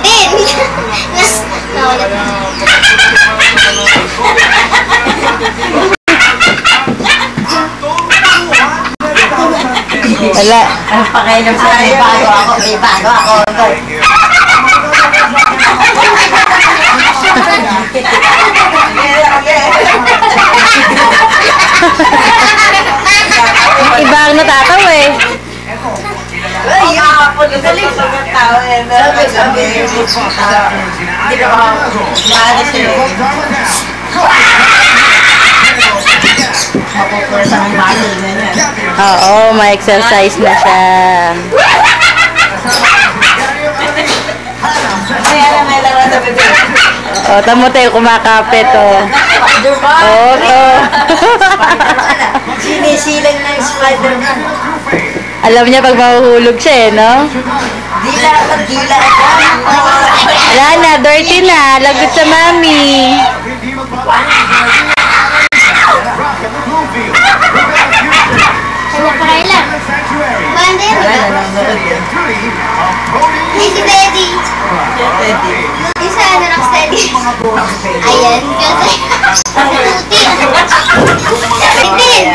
Bin! Nawala na. Wala. Ang pakailan sa may bago ako. May bago ako. Iba ang natatawa eh. Ay, yung kapag galing sa mga tao eh. Sabi, hindi na ako maalis sila. Mapupulas ang bago na yan. Oo, may exercise na siya. Kaya na may lang sa bebe. O, tamo tayo kumakapit o. Oo, to. Sinisilang ng Spider-Man. Alam niya pag mahuhulog siya eh, no? Dila ako, dila ako. Wala na, dirty na. Lagot sa mami. Ano pa kailan? Banda yun, diba? Hey, si Teddy. Isa na lang steady. Ayan, kasi. Tin!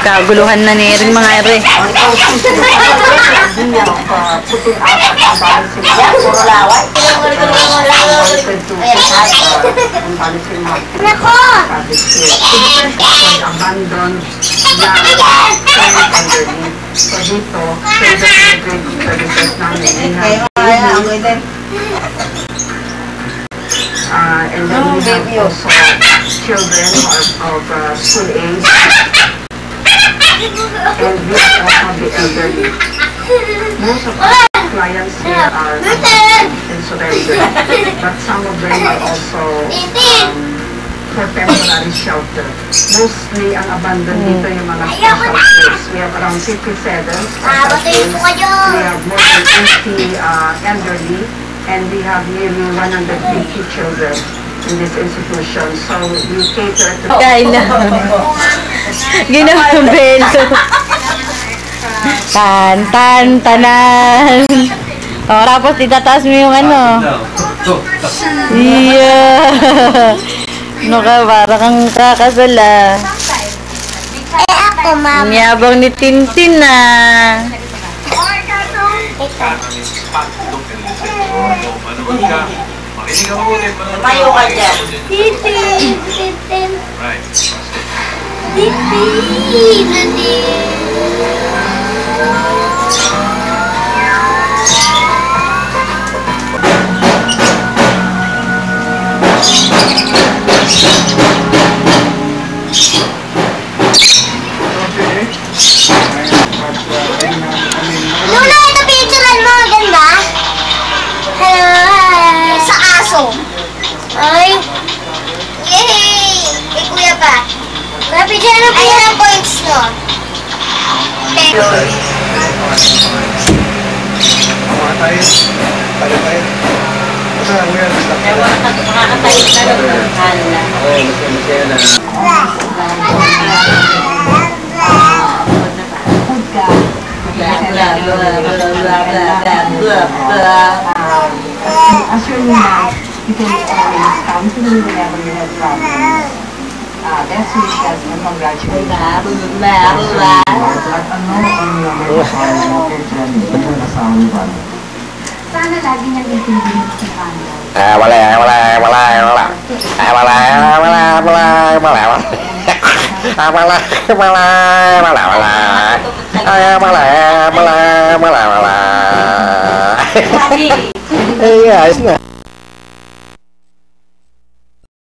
Kaguluhan na ni Erin mga ere. Nako! And then we have also children of school age, and we also have the elderly. Most of our clients here are in surrender, but some of them are also for temporary shelter. Mostly ang abandoned dito yung mga special place. We have around 57 special place. We have more than 80 elderly, and we have nearly 150 children in this institution. So we cater to... Kaila. Ginawang belo. Tanan. O, tapos itataas mo yung ano. Yeah. Ano ka, parang kang kakasala. Ako, mama. Niyabang ni Tintin na. Mayo ka dyan. Titin! Titin! Titin! Lula, ito picturean mo. Ganda? Hello. Sa aso. Ay. Yay! Kay kuya pa. Napicturean mo. Ayan ang points no. Makakatayo na lang ng hala. Assure you now, you can always come to me whenever you have problems. Best wishes and congratulations. At ano ang masasabi natin dyan ng asawa ni Juan? Sana lagi niyang intindihin si Panda. Ay, ayos na.